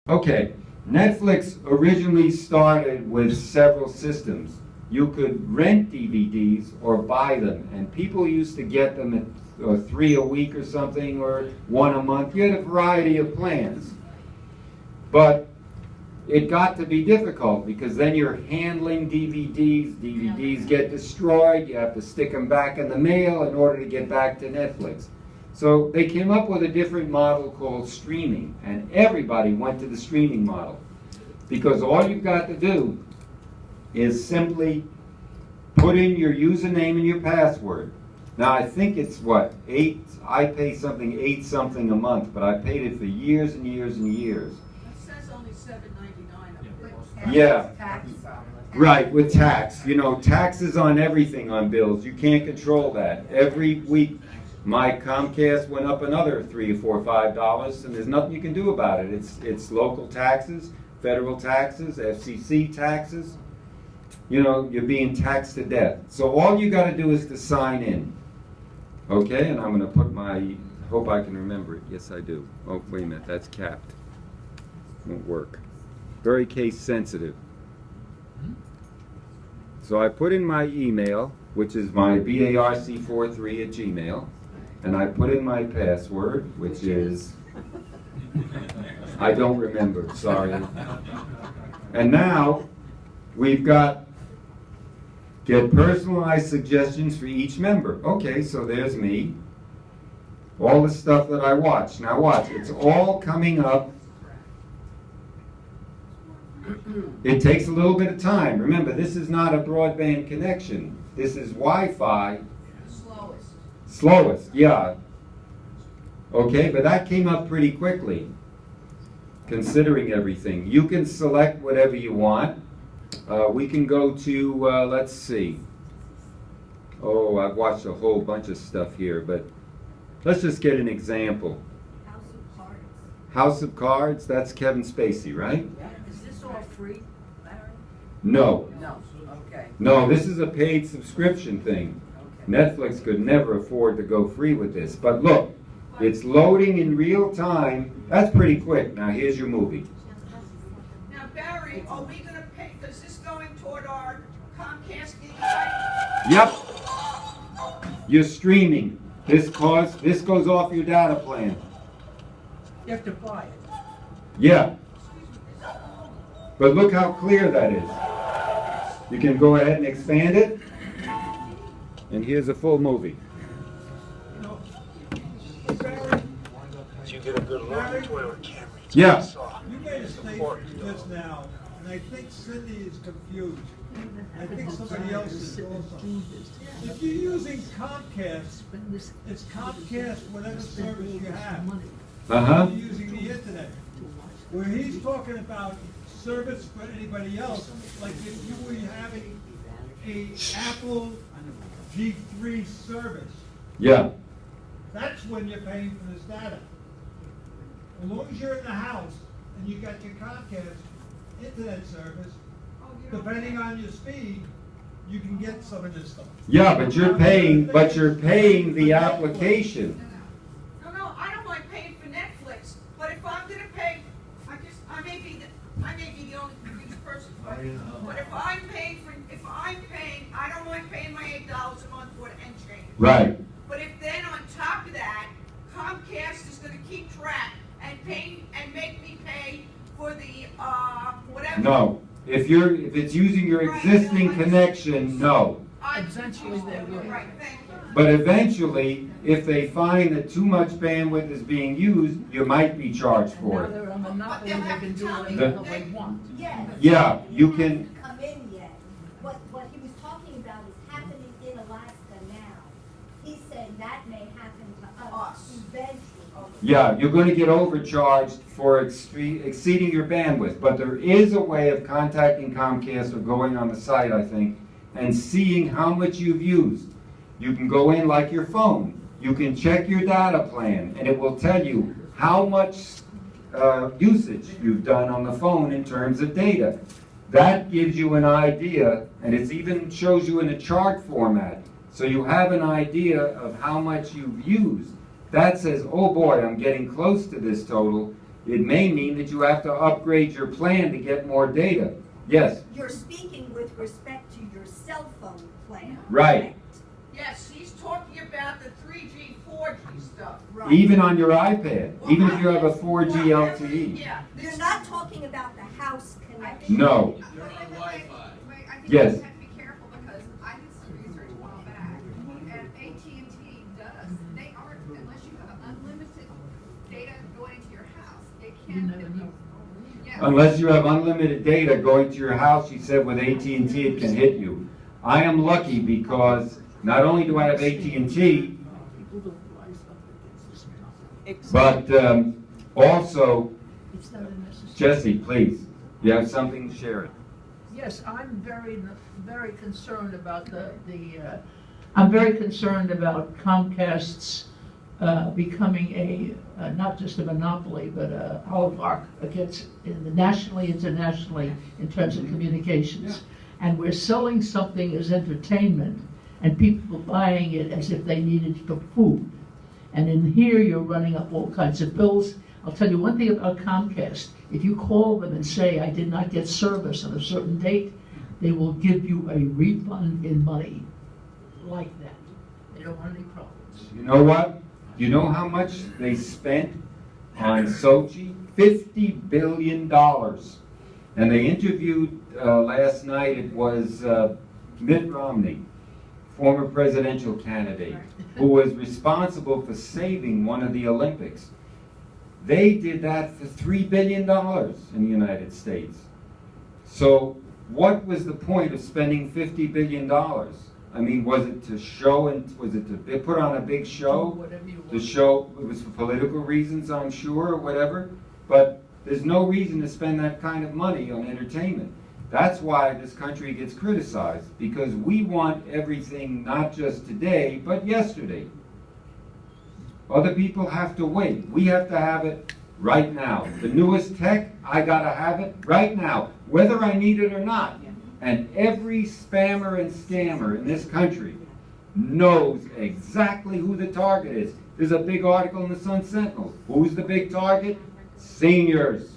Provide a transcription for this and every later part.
Okay, Netflix originally started with several systems. You could rent DVDs or buy them, and people used to get them at 3 a week or something, or 1 a month. You had a variety of plans. But it got to be difficult because then you're handling DVDs. DVDs get destroyed. You have to stick them back in the mail in order to get back to Netflix. So they came up with a different model called streaming, and everybody went to the streaming model because all you've got to do is simply put in your username and your password. Now I think it's what, I pay something 8 something a month, but I paid it for years and years and years. Yeah, right, with tax. You know, taxes on everything on bills. You can't control that. Every week, my Comcast went up another $3 or $4 or $5, and there's nothing you can do about it. It's local taxes, federal taxes, FCC taxes. You know, you're being taxed to death. So all you got to do is to sign in. Okay, and I'm going to put my, hope I can remember it. Yes, I do. Oh, wait a minute, that's capped. Won't work. Very case sensitive. So I put in my email, which is my BARC43@gmail, and I put in my password, which is, I don't remember, sorry. And now we've got get personalized suggestions for each member. Okay, so there's me. All the stuff that I watch. Now watch, it's all coming up. It takes a little bit of time. Remember, this is not a broadband connection. This is Wi-Fi. Slowest, yeah. Okay, but that came up pretty quickly, considering everything. You can select whatever you want. We can go to, let's see. Oh, I've watched a whole bunch of stuff here, but let's just get an example. House of Cards. House of Cards, that's Kevin Spacey, right? Yeah. Is this all free, Larry? No. No. Okay. No, this is a paid subscription thing. Okay. Netflix could never afford to go free with this. But look, it's loading in real time. That's pretty quick. Now here's your movie. Now Barry, are we going to pay, is this going toward our Comcast gigabyte? Yep. You're streaming. This goes off your data plan. You have to buy it. Yeah. But look how clear that is. You can go ahead and expand it. And here's a full movie. So you get a good look into it with camera. Yeah. You made a statement just now, and I think Cindy is confused. I think somebody else is also. If you're using Comcast, it's Comcast whatever service you have. Uh-huh. You're using the internet. Where he's talking about service for anybody else, like if you were having a Apple G3 service, Yeah. that's when you're paying for this data. As long as you're in the house and you got your Comcast internet service, depending on your speed, you can get some of this stuff. Yeah, but you're paying the application. No, I don't mind paying for Netflix, but if I'm going to pay, I may be the only confused person, but if I'm paying, I don't mind paying my $8 a month for it and change. Right. But if then on top of that, Comcast is going to keep track and pay and make me pay for the whatever. No. If it's using your existing connection, no. Eventually they will. Right, thank you. But eventually, if they find that too much bandwidth is being used, you might be charged And for now it. they're a monopoly, they can do whatever the hell they want. Yes. Yeah, you can. Come in yet. What he was talking about is happening in Alaska now. He's saying that may happen to us eventually. Yeah, you're going to get overcharged for exceeding your bandwidth. But there is a way of contacting Comcast or going on the site, I think, and seeing how much you've used. You can go in like your phone. You can check your data plan, and it will tell you how much usage you've done on the phone in terms of data. That gives you an idea, and it even shows you in a chart format. So you have an idea of how much you've used. That says, oh boy, I'm getting close to this total. It may mean that you have to upgrade your plan to get more data. Yes, You're speaking with respect to your cell phone plan. Right. correct? Yes, he's talking about the 3G, 4G stuff. Right. even on your iPad, even if you have a Well, 4G whatever, LTE. Yeah. You're not talking about the house connection. No. Wait, I think Yes. you have to be careful because I did some research a while back, and AT&T does, they aren't, unless you have unlimited data going into your house, they You can't. never know. Yeah. Unless you have unlimited data going to your house, you said with AT&T it can hit you. I am lucky because not only do I have AT&T, but also, It's not a necessary. Jesse, please, you have something to share. Yes, I'm very concerned about I'm very concerned about Comcast's becoming not just a monopoly, but a oligarch against, nationally, internationally, in terms of communications. And we're selling something as entertainment, and people buying it as if they need it for food. And in here, you're running up all kinds of bills. I'll tell you one thing about Comcast. If you call them and say, I did not get service on a certain date, they will give you a refund in money like that. They don't want any problems. You know what? You know how much they spent on Sochi? $50 billion. And they interviewed last night, it was Mitt Romney, former presidential candidate, who was responsible for saving one of the Olympics. They did that for $3 billion in the United States. So what was the point of spending $50 billion? I mean, was it to show, and was it to put on a big show? Whatever you want. The show, it was for political reasons, I'm sure, or whatever. But there's no reason to spend that kind of money on entertainment. That's why this country gets criticized, because we want everything not just today, but yesterday. Other people have to wait. We have to have it right now. The newest tech, I gotta have it right now, whether I need it or not. And every spammer and scammer in this country knows exactly who the target is. There's a big article in the Sun Sentinel. Who's the big target? Seniors.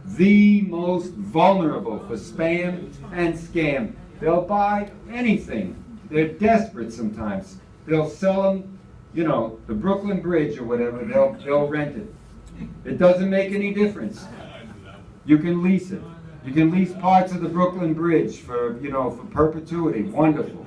The most vulnerable for spam and scam. They'll buy anything. They're desperate sometimes. They'll sell them, you know, the Brooklyn Bridge or whatever. They'll rent it. It doesn't make any difference. You can lease it. You can lease parts of the Brooklyn Bridge for, you know, for perpetuity. Wonderful.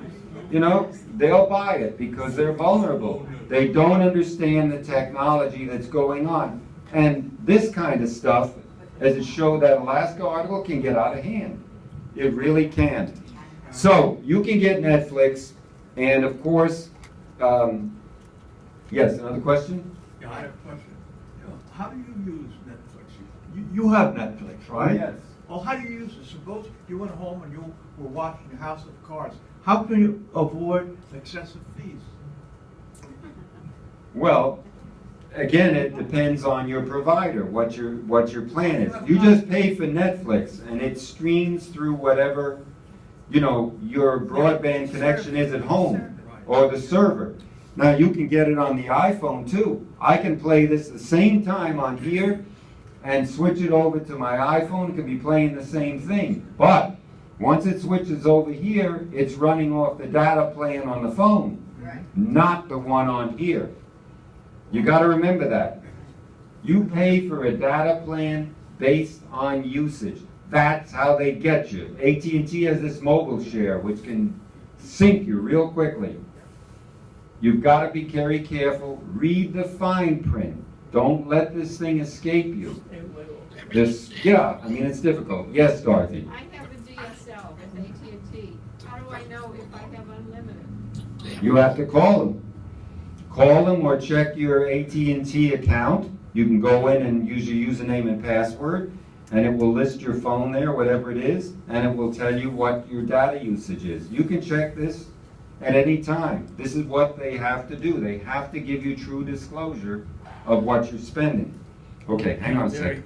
You know, they'll buy it because they're vulnerable. They don't understand the technology that's going on. And this kind of stuff, as it showed that Alaska article, can get out of hand. It really can. So, you can get Netflix, and of course, yes, another question? Yeah, I have a question. How do you use Netflix? You have Netflix, right? Yes. Well, how do you use it? Suppose you went home and you were watching House of Cards. How can you avoid excessive fees? Well, again, it depends on your provider, what your plan is. You just pay for Netflix, and it streams through whatever, you know, your broadband connection is at home, or the server. Now, you can get it on the iPhone, too. I can play this the same time on here, and switch it over to my iPhone. It can be playing the same thing. But once it switches over here, it's running off the data plan on the phone, not the one on here. You got to remember that. You pay for a data plan based on usage. That's how they get you. AT&T has this mobile share, which can sink you real quickly. You've got to be very careful. Read the fine print. Don't let this thing escape you. Yeah, I mean, it's difficult. Yes, Dorothy? I have a DSL with AT&T. How do I know if I have unlimited? You have to call them. Call them or check your AT&T account. You can go in and use your username and password, and it will list your phone there, whatever it is, and it will tell you what your data usage is. You can check this at any time. This is what they have to do. They have to give you true disclosure of what you're spending. Okay, hang on a second.